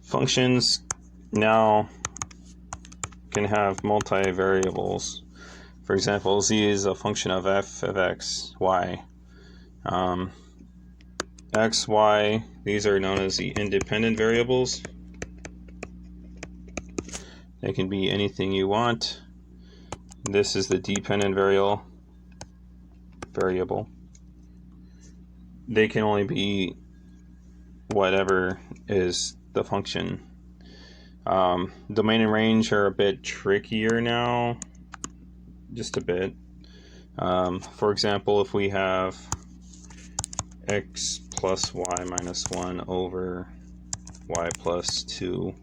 Functions now can have multivariables. For example, z is a function of f of x, y. X, y, these are known as the independent variables. They can be anything you want. This is the dependent variable. They can only be whatever is the function. Domain and range are a bit trickier now, just a bit. For example, if we have x plus y minus 1 over y plus 2,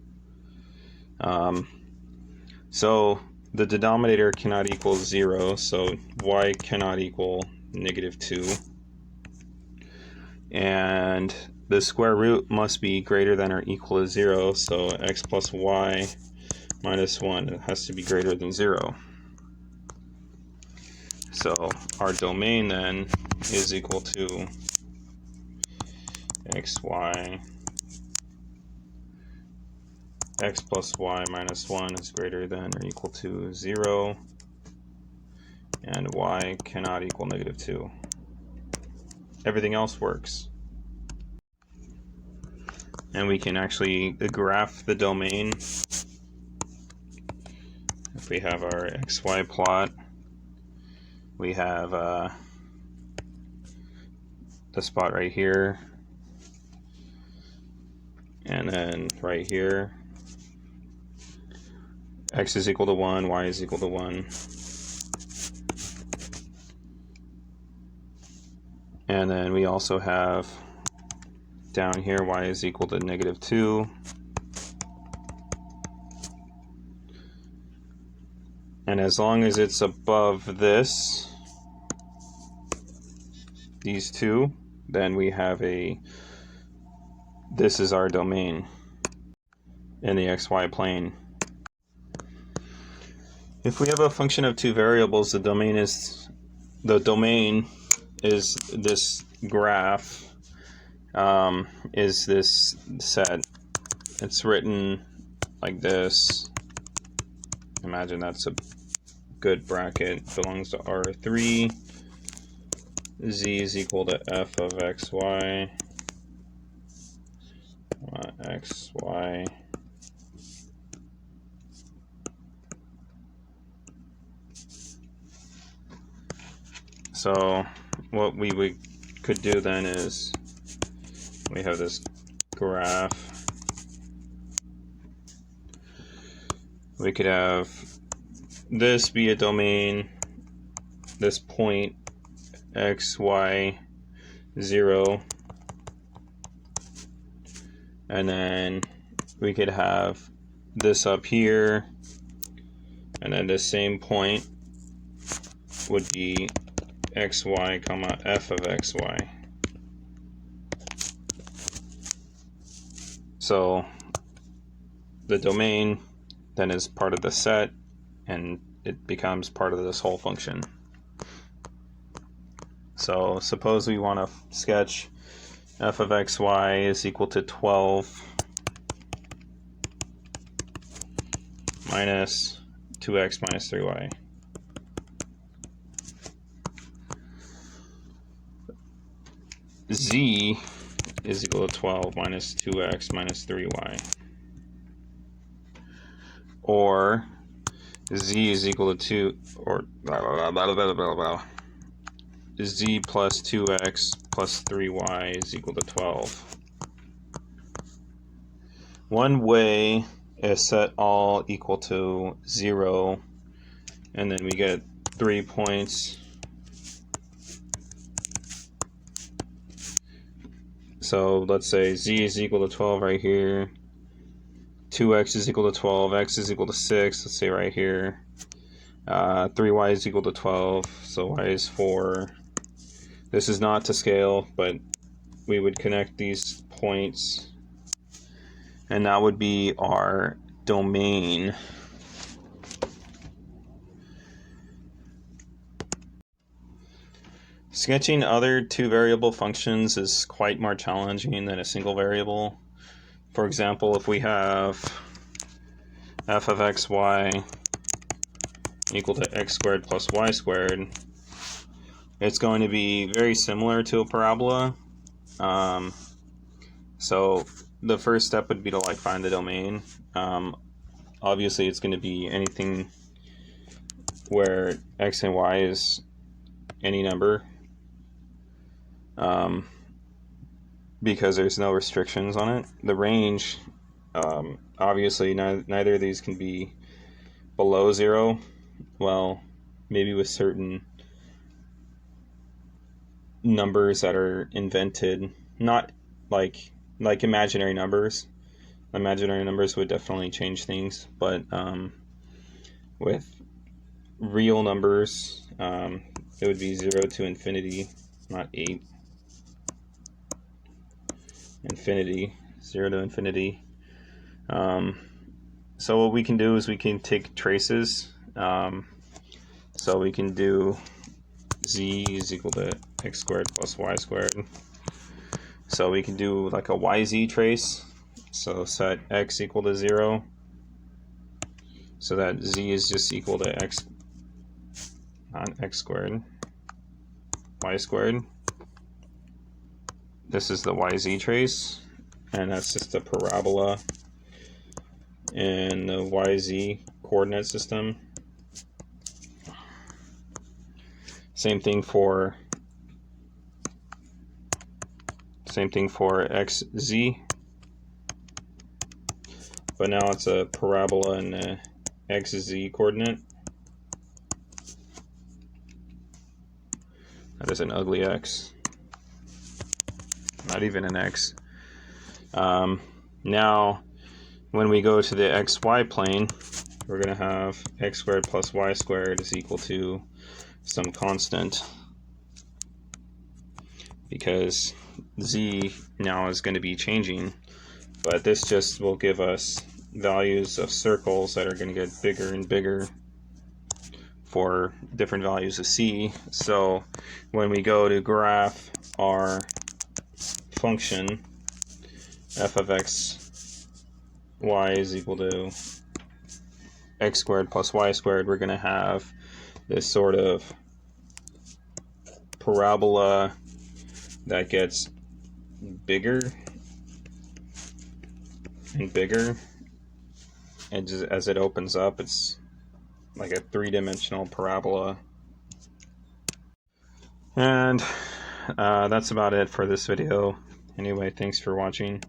so the denominator cannot equal 0, so y cannot equal negative 2, and the square root must be greater than or equal to 0, so x plus y minus 1 has to be greater than 0. So our domain then is equal to x plus y minus 1 is greater than or equal to 0, and y cannot equal negative 2. Everything else works. And we can actually graph the domain. If we have our xy plot, we have the spot right here, and then right here, x is equal to 1, y is equal to 1. And then we also have down here y is equal to negative 2. And as long as it's above these two, then we have this is our domain in the xy plane. If we have a function of two variables, the domain is this graph, is this set. It's written like this. Imagine that's a good bracket. It belongs to R3. Z is equal to f of xy, xy. So what we could do then is we have this graph. We could have this be a domain, this point x, y, 0, and then we could have this up here, and then the same point would be xy comma f of xy. So the domain then is part of the set, and it becomes part of this whole function. So suppose we want to sketch f of xy is equal to 12 minus 2x minus 3y. Z is equal to 12 minus 2x minus 3y. Or z is equal to 2, or z plus 2x plus 3y is equal to 12. One way is set all equal to 0, and then we get 3 points. So let's say z is equal to 12 right here, 2x is equal to 12, x is equal to 6, let's say right here, 3y is equal to 12, so y is 4. This is not to scale, but we would connect these points, and that would be our domain. Sketching other two variable functions is quite more challenging than a single variable, for example, if we have f of xy equal to x squared plus y squared, it's going to be very similar to a parabola. So the first step would be to like find the domain. Obviously it's going to be anything where x and y is any number, because there's no restrictions on it. The range, obviously neither of these can be below 0. Well, maybe with certain numbers that are invented, not like imaginary numbers. Imaginary numbers would definitely change things, but with real numbers, it would be 0 to infinity, not 8. Infinity, 0 to infinity. So what we can do is we can take traces. So we can do z is equal to x squared plus y squared. So we can do like a yz trace. So set x equal to 0. So that z is just equal to x, not x squared, y squared. This is the yz trace, and that's just a parabola in the yz coordinate system. Same thing for xz, but now it's a parabola in the xz coordinate. That is an ugly x, not even an x. Now when we go to the xy plane, we're going to have x squared plus y squared is equal to some constant, because z now is going to be changing, but this just will give us values of circles that are going to get bigger and bigger for different values of c. So when we go to graph our function f of x y is equal to x squared plus y squared, we're going to have this sort of parabola that gets bigger and bigger, and just as it opens up, it's like a 3-dimensional parabola. And that's about it for this video. Anyway, thanks for watching.